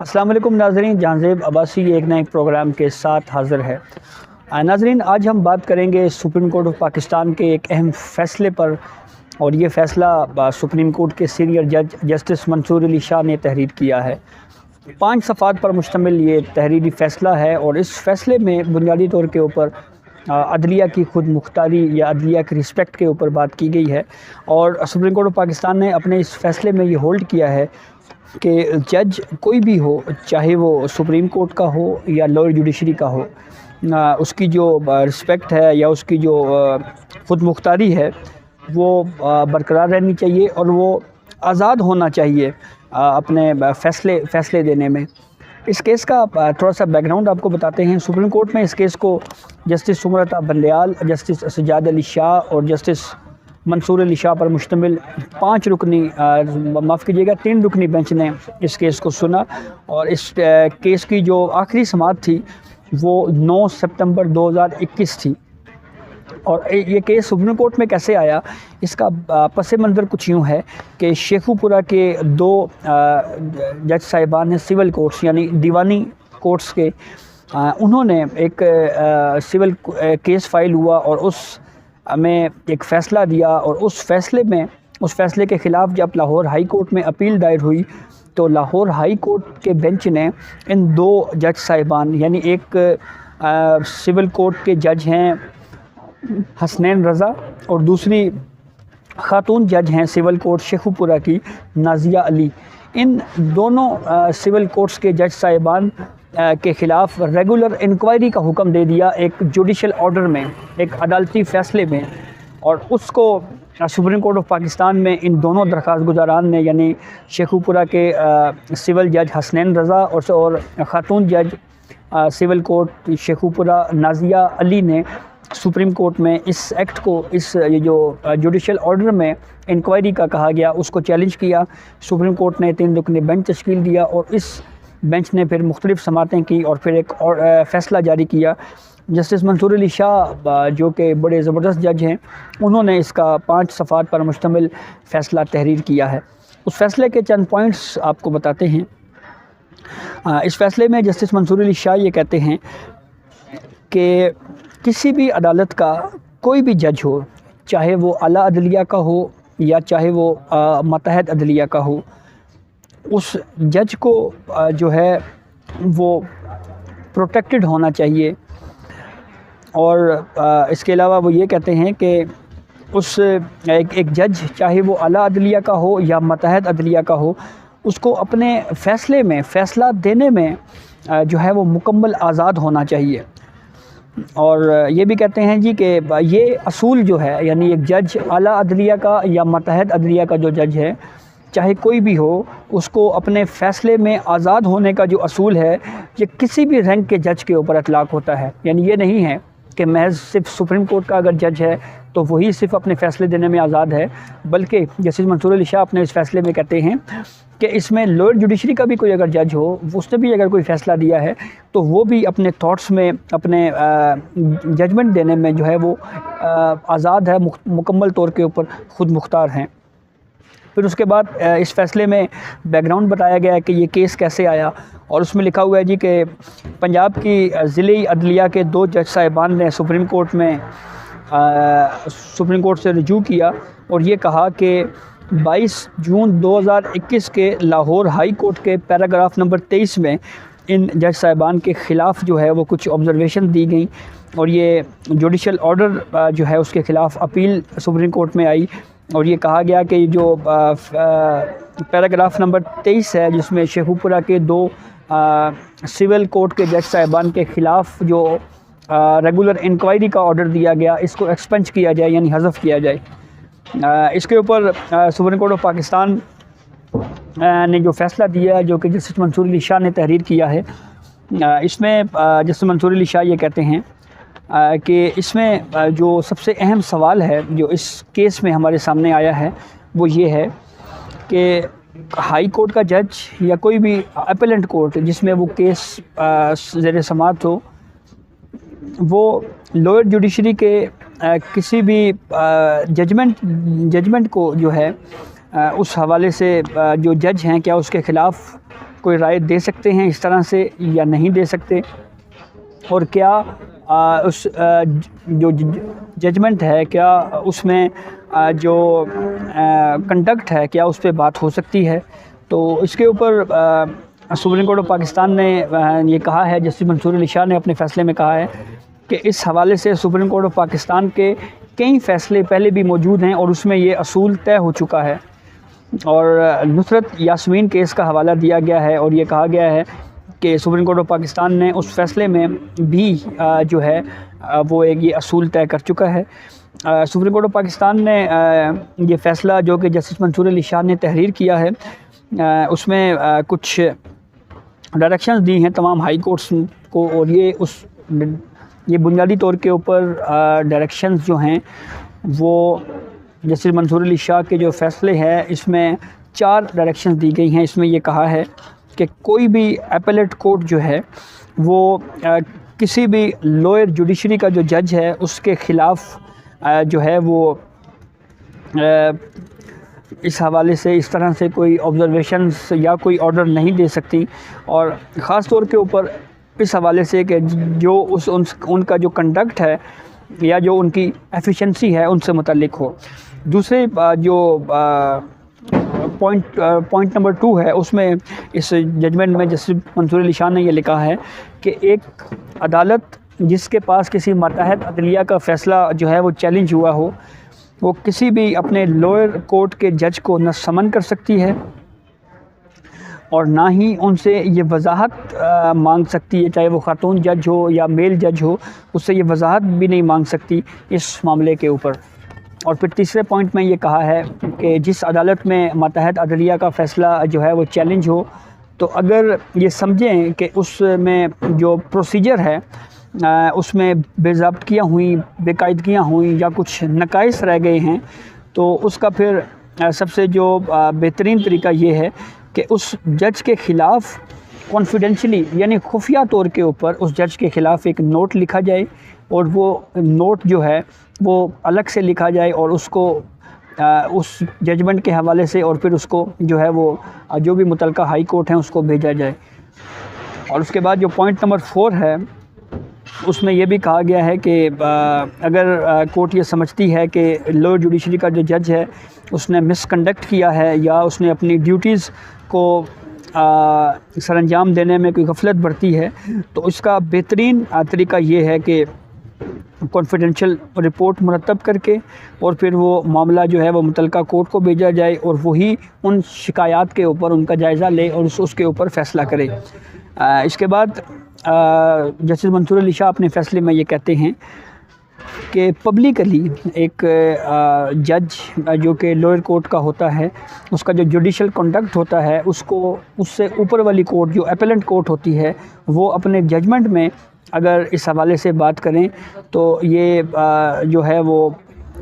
अस्सलाम वालेकुम नाज़रीन, जहांज़ेब अब्बासी एक नए प्रोग्राम के साथ हाज़िर है। नाज़रीन, आज हम बात करेंगे सुप्रीम कोर्ट ऑफ पाकिस्तान के एक अहम फ़ैसले पर। और ये फ़ैसला सुप्रीम कोर्ट के सीनियर जज जस्टिस मंसूर अली शाह ने तहरीर किया है। 5 सफ़ात पर मुश्तमिल ये तहरीरी फ़ैसला है और इस फ़ैसले में बुनियादी तौर के ऊपर अदलिया की खुद मुख्तारी या अदलिया की रिस्पेक्ट के ऊपर बात की गई है। और सुप्रीम कोर्ट ऑफ पाकिस्तान ने अपने इस फ़ैसले में ये होल्ड किया है कि जज कोई भी हो, चाहे वो सुप्रीम कोर्ट का हो या लोअर जुडिशरी का हो, उसकी जो रिस्पेक्ट है या उसकी जो खुद मुख्तारी है वो बरकरार रहनी चाहिए और वो आज़ाद होना चाहिए अपने फ़ैसले देने में। इस केस का थोड़ा सा बैकग्राउंड आपको बताते हैं। सुप्रीम कोर्ट में इस केस को जस्टिस सुमरता बंदयाल, जस्टिस सज्जाद अली शाह और जस्टिस मंसूर अली शाह पर मुश्तमिल 5 रुकनी माफ़ कीजिएगा 3 रुकनी बेंच ने इस केस को सुना। और इस केस की जो आखिरी समाअत थी वो 9 सितंबर 2021 थी। और ये केस सुप्रीम कोर्ट में कैसे आया, इसका पस मंज़र कुछ यूँ है कि शेखुपुरा के 2 जज साहिबान हैं सिविल कोर्ट्स यानी दीवानी कोर्ट्स के, उन्होंने एक सिविल केस फाइल हुआ और उस में एक फ़ैसला दिया। और उस फ़ैसले के ख़िलाफ़ जब लाहौर हाई कोर्ट में अपील दायर हुई तो लाहौर हाई कोर्ट के बेंच ने इन 2 जज साहिबान यानी एक सिविल कोर्ट के जज हैं हसनैन रज़ा और दूसरी ख़ातून जज हैं सिविल कोर्ट शेखुपुरा की नाज़िया अली, इन दोनों सिविल कोर्ट्स के जज साहिबान के ख़िलाफ़ रेगुलर इंक्वायरी का हुक्म दे दिया एक जुडिशल ऑर्डर में, एक अदालती फ़ैसले में। और उसको सुप्रीम कोर्ट ऑफ पाकिस्तान में इन दोनों दरख्वास्त गुजारान ने यानी शेखुपुरा के सिविल जज हसनैन रज़ा और ख़ातून जज सिविल कोर्ट शेखुपुरा नाज़िया अली ने सुप्रीम कोर्ट में इस एक्ट को, ये जो जुडिशल ऑर्डर में इंक्वायरी का कहा गया, उसको चैलेंज किया। सुप्रीम कोर्ट ने 3 रुकनी बेंच तश्कील दिया और इस बेंच ने फिर मुख्तलिफ़ समातें की और फिर एक और फ़ैसला जारी किया। जस्टिस मंसूर अली शाह जो कि बड़े ज़बरदस्त जज हैं, उन्होंने इसका 5 सफ़ात पर मुश्तमिल फ़ैसला तहरीर किया है। उस फ़ैसले के चंद पॉइंट्स आपको बताते हैं। इस फ़ैसले में जस्टिस मंसूर अली शाह ये कहते हैं कि किसी भी अदालत का कोई भी जज हो, चाहे वो आला अदलिया का हो या चाहे वो मतहद अदलिया का हो, उस जज को जो है वो प्रोटेक्टेड होना चाहिए। और इसके अलावा वो ये कहते हैं कि उस एक जज चाहे वो आला अदलिया का हो या मतहद अदलिया का हो, उसको अपने फ़ैसले में फ़ैसला देने में जो है वो मुकम्मल आज़ाद होना चाहिए। और ये भी कहते हैं जी कि ये असूल जो है यानी एक जज आला अदलिया का या मतहद अदलिया का जो जज है, चाहे कोई भी हो, उसको अपने फ़ैसले में आज़ाद होने का जो असूल है ये किसी भी रैंक के जज के ऊपर इतलाक़ होता है। यानी ये नहीं है कि महज सिर्फ सुप्रीम कोर्ट का अगर जज है तो वही सिर्फ अपने फ़ैसले देने में आज़ाद है, बल्कि जस्टिस मंसूर अली शाह अपने इस फ़ैसले में कहते हैं कि इसमें लोअर जुडिशरी का भी कोई अगर जज हो, उसने भी अगर कोई फ़ैसला दिया है तो वो भी अपने थॉट्स में, अपने जजमेंट देने में जो है वो आज़ाद है, मुकम्मल तौर के ऊपर ख़ुद मुख्तार हैं। फिर उसके बाद इस फ़ैसले में बैकग्राउंड बताया गया है कि ये केस कैसे आया। और उसमें लिखा हुआ है जी कि पंजाब की ज़िले अदलिया के 2 जज साहिबान ने सुप्रीम कोर्ट से रुजू किया और ये कहा कि 22 जून 2021 के लाहौर हाई कोर्ट के पैराग्राफ नंबर 23 में इन जज साहिबान के ख़िलाफ़ जो है वो कुछ ऑब्ज़र्वेशन दी गई और ये जुडिशल ऑर्डर जो है उसके ख़िलाफ़ अपील सुप्रीम कोर्ट में आई। और ये कहा गया कि जो पैराग्राफ नंबर 23 है जिसमें शेखुपुरा के 2 सिविल कोर्ट के जज साहिबान के ख़िलाफ़ जो रेगुलर इंक्वायरी का ऑर्डर दिया गया, इसको एक्सपेंज किया जाए यानी हज़फ किया जाए। इसके ऊपर सुप्रीम कोर्ट ऑफ पाकिस्तान ने जो फ़ैसला दिया जो कि जस्टिस मंसूर अली शाह ने तहरीर किया है, इसमें जस्टिस मंसूर अली शाह ये कहते हैं कि इसमें जो सबसे अहम सवाल है जो इस केस में हमारे सामने आया है वो ये है कि हाई कोर्ट का जज या कोई भी अपीलेंट कोर्ट जिसमें वो केस ज़ेर समाअत हो, वो लोअर जुडिशरी के किसी भी जजमेंट को जो है उस हवाले से जो जज हैं क्या उसके ख़िलाफ़ कोई राय दे सकते हैं इस तरह से या नहीं दे सकते, और क्या उस जो जजमेंट है क्या उसमें जो कंडक्ट है क्या उस पर बात हो सकती है। तो इसके ऊपर सुप्रीम कोर्ट ऑफ पाकिस्तान ने ये कहा है, जस्टिस मंसूर अली शाह ने अपने फ़ैसले में कहा है कि इस हवाले से सुप्रीम कोर्ट ऑफ पाकिस्तान के कई फ़ैसले पहले भी मौजूद हैं और उसमें ये असूल तय हो चुका है। और नुसरत यास्मीन केस का हवाला दिया गया है और ये कहा गया है कि सुप्रीम कोर्ट ऑफ पाकिस्तान ने उस फ़ैसले में भी जो है वो एक ये असूल तय कर चुका है। सुप्रीम कोर्ट ऑफ पाकिस्तान ने ये फ़ैसला जो कि जस्टिस मंसूर अली शाह ने तहरीर किया है उसमें कुछ डायरेक्शंस दी हैं तमाम हाई कोर्ट्स को, और ये बुनियादी तौर के ऊपर डायरेक्शंस जो हैं वो जस्टिस मंसूर अली शाह के जो फ़ैसले हैं इसमें 4 डायरेक्शंस दी गई हैं। इसमें ये कहा है कि कोई भी एपेलेट कोर्ट जो है वो किसी भी लोअर जुडिशरी का जो जज है उसके ख़िलाफ़ जो है वो इस हवाले से इस तरह से कोई ऑब्जर्वेशंस या कोई ऑर्डर नहीं दे सकती, और ख़ास तौर के ऊपर इस हवाले से कि जो उनका जो कंडक्ट है या जो उनकी एफिशिएंसी है उनसे मुतल्लिक हो। दूसरे जो पॉइंट नंबर 2 है उसमें इस जजमेंट में जस्टिस मंसूर अली शाह ने ये लिखा है कि एक अदालत जिसके पास किसी मातहत अदलिया का फ़ैसला जो है वो चैलेंज हुआ हो, वो किसी भी अपने लोअर कोर्ट के जज को न समन कर सकती है और ना ही उनसे ये वजाहत मांग सकती है, चाहे वो खातून जज हो या मेल जज हो, उससे ये वजाहत भी नहीं मांग सकती इस मामले के ऊपर। और फिर तीसरे पॉइंट में ये कहा है कि जिस अदालत में मातहत अदलिया का फ़ैसला जो है वो चैलेंज हो, तो अगर ये समझें कि उसमें जो प्रोसीजर है उसमें बेज़ाब्तियाँ हुई, बेकायदगियाँ हुई या कुछ नकाइस रह गए हैं, तो उसका फिर सबसे जो बेहतरीन तरीका ये है कि उस जज के ख़िलाफ़ कॉन्फिडेंशली यानी खुफिया तौर के ऊपर उस जज के ख़िलाफ़ एक नोट लिखा जाए, और वो नोट जो है वो अलग से लिखा जाए और उसको उस जजमेंट के हवाले से और फिर उसको जो है वो जो भी मुतलका हाई कोर्ट हैं उसको भेजा जाए। और उसके बाद जो पॉइंट नंबर 4 है उसमें ये भी कहा गया है कि अगर कोर्ट ये समझती है कि लोअर जुडिशरी का जो जज है उसने मिसकंडक्ट किया है या उसने अपनी ड्यूटीज़ को सरअंजाम देने में कोई गफलत बरती है, तो इसका बेहतरीन तरीका ये है कि कॉन्फिडेंशियल रिपोर्ट मुरतब करके और फिर वो मामला जो है वो मुतलका कोर्ट को भेजा जाए और वही उन शिकायत के ऊपर उनका जायज़ा ले और उसके ऊपर फ़ैसला करे। इसके बाद जस्टिस मंसूर अली शाह अपने फ़ैसले में ये कहते हैं कि पब्लिकली एक जज जो कि लोअर कोर्ट का होता है उसका जो जुडिशल कंडक्ट होता है उसको उससे ऊपर वाली कोर्ट जो अपीलेंट कोर्ट होती है वो अपने जजमेंट में अगर इस हवाले से बात करें तो ये जो है वो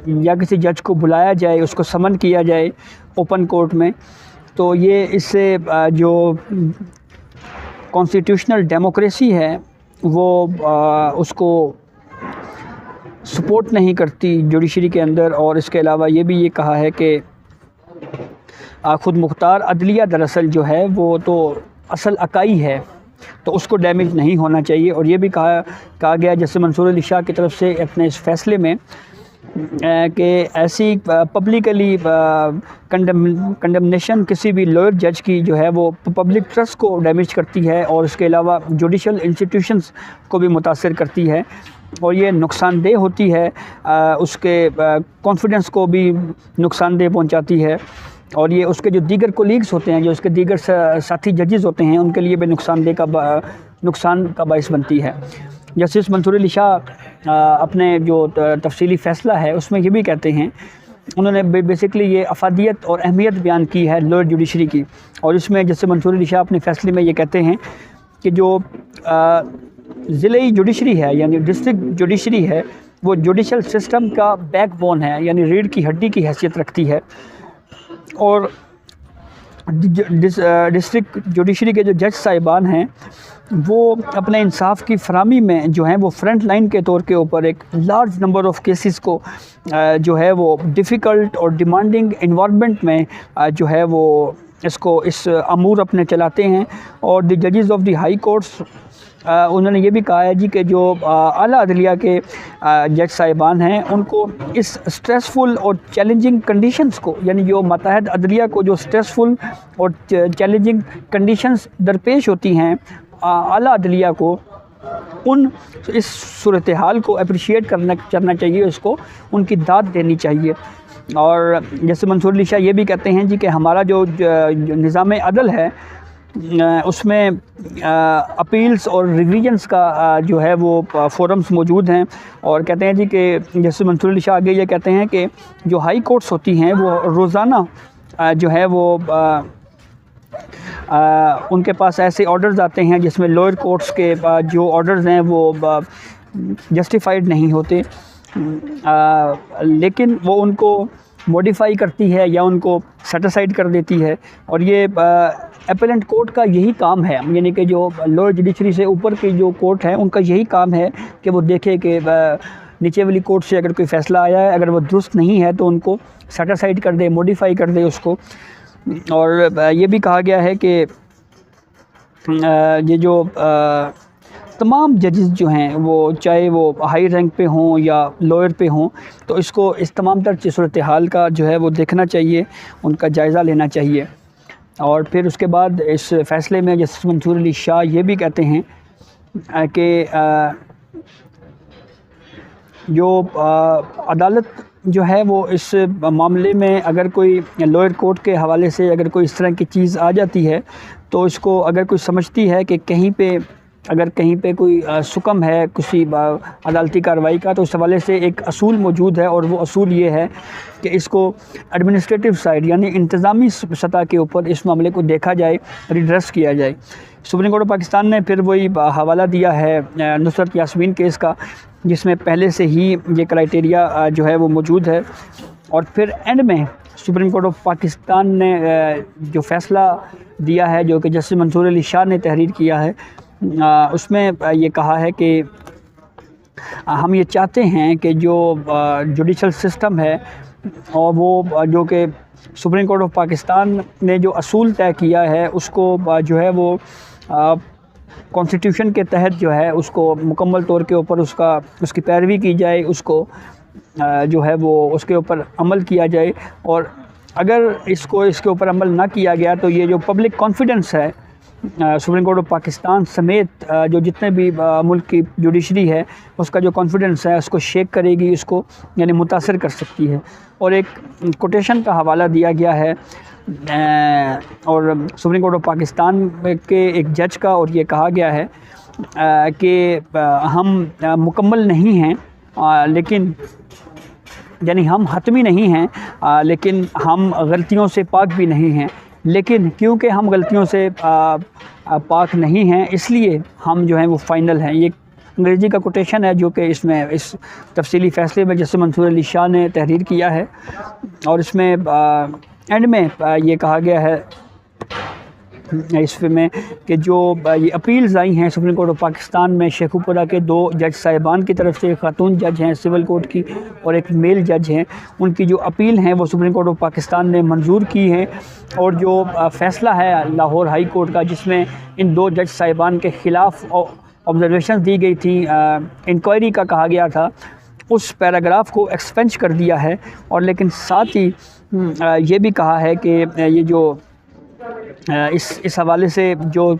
या किसी जज को बुलाया जाए, उसको समन किया जाए ओपन कोर्ट में, तो ये इससे जो कॉन्स्टिट्यूशनल डेमोक्रेसी है वो उसको सपोर्ट नहीं करती जुडिशरी के अंदर। और इसके अलावा ये भी ये कहा है कि ख़ुद मुख्तार अदलिया दरअसल जो है वो तो असल अकाई है, तो उसको डैमेज नहीं होना चाहिए। और ये भी कहा गया जैसे मंसूर अली शाह की तरफ से अपने इस फ़ैसले में कि ऐसी पब्लिकली कंडमनेशन किसी भी लोअर जज की जो है वो पब्लिक ट्रस्ट को डैमेज करती है और इसके अलावा जुडिशल इंस्टीट्यूशंस को भी मुतासिर करती है और ये नुकसानदेह होती है, उसके कॉन्फिडेंस को भी नुकसानदेह पहुंचाती है और ये उसके जो दीगर कोलीग्स होते हैं, जो उसके दीगर साथी जजेस होते हैं, उनके लिए भी नुकसान का बाइस बनती है। जस्टिस मंसूर अली शाह अपने जो तफसीली फ़ैसला है उसमें ये भी कहते हैं, उन्होंने बेसिकली ये अफादियत और अहमियत बयान की है लोअर जुडिशरी की। और इसमें जस्टिस मंसूर अली शाह अपने फ़ैसले में ये कहते हैं कि जो ज़िले जुडिशरी है यानी डिस्ट्रिक्ट जुडिशरी है वो जुडिशल सिस्टम का बैकबोन है, यानी रीढ़ की हड्डी की हैसियत रखती है। और डिस्ट्रिक्ट जुडिशरी के जो जज साहिबान हैं वो अपने इंसाफ की फरामी में जो है वो फ्रंट लाइन के तौर के ऊपर एक लार्ज नंबर ऑफ़ केसेस को जो है वो डिफ़िकल्ट और डिमांडिंग इन्वायरमेंट में जो है वो इसको इस अमूर अपने चलाते हैं। और द जजेस ऑफ द हाई कोर्ट्स उन्होंने ये भी कहा है जी कि जो आला अदलिया के जज साहिबान हैं उनको इस स्ट्रेसफुल और चैलेंजिंग कंडीशंस को, यानी जो मातहत अदलिया को जो स्ट्रेसफुल और चैलेंजिंग कंडीशंस दरपेश होती हैं आला अदलिया को, उन इस सूरत हाल को अप्रिशिएट करना चाहिए, उसको उनकी दाद देनी चाहिए। और जैसे मंसूर अली शाह ये भी कहते हैं जी कि हमारा जो निज़ाम अदल है उसमें अपील्स और रिवीजन्स का जो है वो फोरम्स मौजूद हैं। और कहते हैं जी कि जैसे मंसूर अली शाह आगे ये कहते हैं कि जो हाई कोर्ट्स होती हैं वो रोज़ाना जो है वो उनके पास ऐसे ऑर्डर्स आते हैं जिसमें लोअर कोर्ट्स के जो ऑर्डर्स हैं वो जस्टिफाइड नहीं होते, लेकिन वो उनको मॉडिफाई करती है या उनको सेटिसाइड कर देती है। और ये अपीलेंट कोर्ट का यही काम है, यानी कि जो लोअर जुडिशरी से ऊपर की जो कोर्ट है उनका यही काम है कि वो देखे कि नीचे वाली कोर्ट से अगर कोई फ़ैसला आया है, अगर वो दुरुस्त नहीं है तो उनको सेटिसाइड कर दे, मॉडिफाई कर दे उसको। और ये भी कहा गया है कि ये जो तमाम जजेस जो हैं वो चाहे वो हाई रैंक पे हों या लोअर पे हों, तो इसको इस तमाम तर सूरत हाल का जो है वो देखना चाहिए, उनका जायज़ा लेना चाहिए। और फिर उसके बाद इस फ़ैसले में जस्टिस मंसूर अली शाह ये भी कहते हैं कि जो अदालत जो है वो इस मामले में अगर कोई लोअर कोर्ट के हवाले से अगर कोई इस तरह की चीज़ आ जाती है तो इसको अगर कोई समझती है कि कहीं पे कोई सुकम है किसी अदालती कार्रवाई का, तो उस हवाले से एक असूल मौजूद है। और वो असूल ये है कि इसको एडमिनिस्ट्रेटिव साइड यानी इंतज़ामी सतह के ऊपर इस मामले को देखा जाए, रिड्रेस किया जाए। सुप्रीम कोर्ट ऑफ पाकिस्तान ने फिर वही हवाला दिया है नुसरत यास्मीन केस का, जिसमें पहले से ही ये क्राइटेरिया जो है वो मौजूद है। और फिर एंड में सुप्रीम कोर्ट ऑफ पाकिस्तान ने जो फ़ैसला दिया है, जो कि जस्टिस मंसूर अली शाह ने तहरीर किया है, उसमें ये कहा है कि हम ये चाहते हैं कि जो जुडिशल सिस्टम है और वो जो कि सुप्रीम कोर्ट ऑफ पाकिस्तान ने जो असूल तय किया है उसको जो है वो कॉन्स्टिट्यूशन के तहत जो है उसको मुकम्मल तौर के ऊपर उसकी पैरवी की जाए, उसको जो है वो उसके ऊपर अमल किया जाए। और अगर इसके ऊपर अमल ना किया गया तो ये जो पब्लिक कॉन्फिडेंस है सुप्रीम कोर्ट ऑफ पाकिस्तान समेत जो जितने भी मुल्क की जुडिशरी है उसका जो कॉन्फिडेंस है उसको शेक करेगी, इसको यानी मुतासर कर सकती है। और एक कोटेशन का हवाला दिया गया है और सुप्रीम कोर्ट ऑफ पाकिस्तान के एक जज का, और ये कहा गया है कि हम मुकम्मल नहीं हैं, लेकिन यानी हम हतमी नहीं हैं, लेकिन हम गलतियों से पाक भी नहीं हैं। लेकिन क्योंकि हम गलतियों से पाक नहीं हैं इसलिए हम जो हैं वो फ़ाइनल हैं। ये अंग्रेज़ी का कोटेशन है जो कि इसमें इस तफसीली फ़ैसले में जस्टिस मंसूर अली शाह ने तहरीर किया है। और इसमें एंड में ये कहा गया है इसमें कि जो ये अपील्स आई हैं सुप्रीम कोर्ट ऑफ पाकिस्तान में शेखुपुरा के 2 जज साहिबान की तरफ से, एक खातून जज हैं सिविल कोर्ट की और एक मेल जज हैं, उनकी जो अपील हैं वो सुप्रीम कोर्ट ऑफ पाकिस्तान ने मंजूर की हैं। और जो फ़ैसला है लाहौर हाई कोर्ट का जिसमें इन 2 जज साहिबान के ख़िलाफ़ ऑब्जर्वेशन दी गई थी, इंक्वायरी का कहा गया था, उस पैराग्राफ को एक्सपेंज कर दिया है। और लेकिन साथ ही ये भी कहा है कि ये जो इस हवाले से जो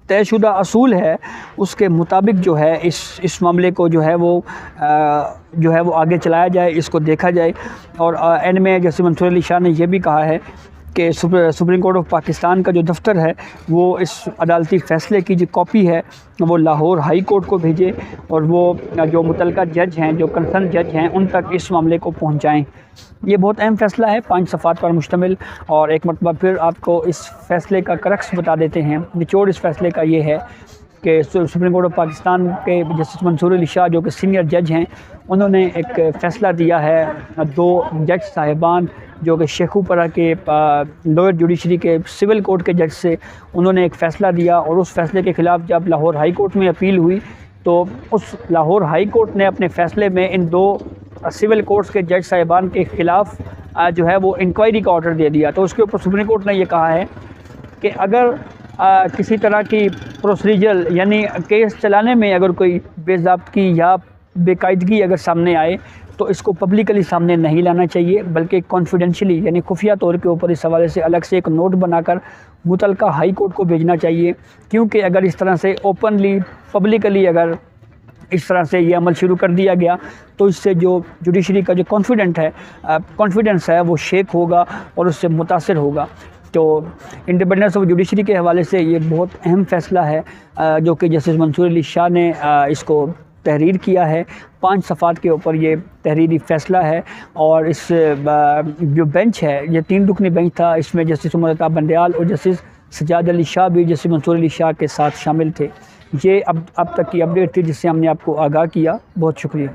तयशुदा असूल है उसके मुताबिक जो है इस मामले को जो है वो आगे चलाया जाए, इसको देखा जाए। और एंड में जैसे मंसूर अली शाह ने यह भी कहा है कि सुप्रीम कोर्ट ऑफ पाकिस्तान का जो दफ्तर है वो इस अदालती फ़ैसले की जो कॉपी है वो लाहौर हाई कोर्ट को भेजे और वो जो मुतलका जज हैं, जो कंसर्न जज हैं, उन तक इस मामले को पहुंचाएं। ये बहुत अहम फ़ैसला है, 5 सफ़ात पर मुश्तमिल। और एक मरतबा फिर आपको इस फ़ैसले का क्रक्स बता देते हैं। निचोड़ इस फ़ैसले का ये है कि सुप्रीम कोर्ट ऑफ पाकिस्तान के जस्टिस मंसूर अली शाह जो कि सीनियर जज हैं, उन्होंने एक फ़ैसला दिया है 2 जज साहिबान जो कि शेखुपुरा के लोअर जुडिशरी के सिविल कोर्ट के जज से, उन्होंने एक फ़ैसला दिया। और उस फ़ैसले के ख़िलाफ़ जब लाहौर हाई कोर्ट में अपील हुई तो उस लाहौर हाई कोर्ट ने अपने फ़ैसले में इन 2 सिविल कोर्ट्स के जज साहिबान के ख़िलाफ़ जो है वो इंक्वायरी का ऑर्डर दे दिया। तो उसके ऊपर सुप्रीम कोर्ट ने ये कहा है कि अगर किसी तरह की प्रोसीजर यानी केस चलाने में अगर कोई बेज़ाब्तगी या बेकायदगी अगर सामने आए तो इसको पब्लिकली सामने नहीं लाना चाहिए, बल्कि कॉन्फिडेंशियली यानी खुफिया तौर के ऊपर इस हवाले से अलग से एक नोट बनाकर मुतलका हाई कोर्ट को भेजना चाहिए। क्योंकि अगर इस तरह से ओपनली पब्लिकली अगर इस तरह से ये अमल शुरू कर दिया गया तो इससे जो जुडिशरी का जो कॉन्फिडेंस है वो शेक होगा और उससे मुतासर होगा। तो इंडिपेंडेंस ऑफ जुडिशरी के हवाले से ये बहुत अहम फ़ैसला है जो कि जस्टिस मंसूर अली शाह ने इसको तहरीर किया है। 5 सफ़ात के ऊपर ये तहरीरी फ़ैसला है और इस जो बेंच है, ये 3 रुकनी बेंच था, इसमें जस्टिस उमर अता बंदयाल और जस्टिस सज्जाद अली शाह भी जस्टिस मंसूर अली शाह के साथ शामिल थे। ये अब तक की अपडेट थी जिससे हमने आपको आगाह किया। बहुत शुक्रिया।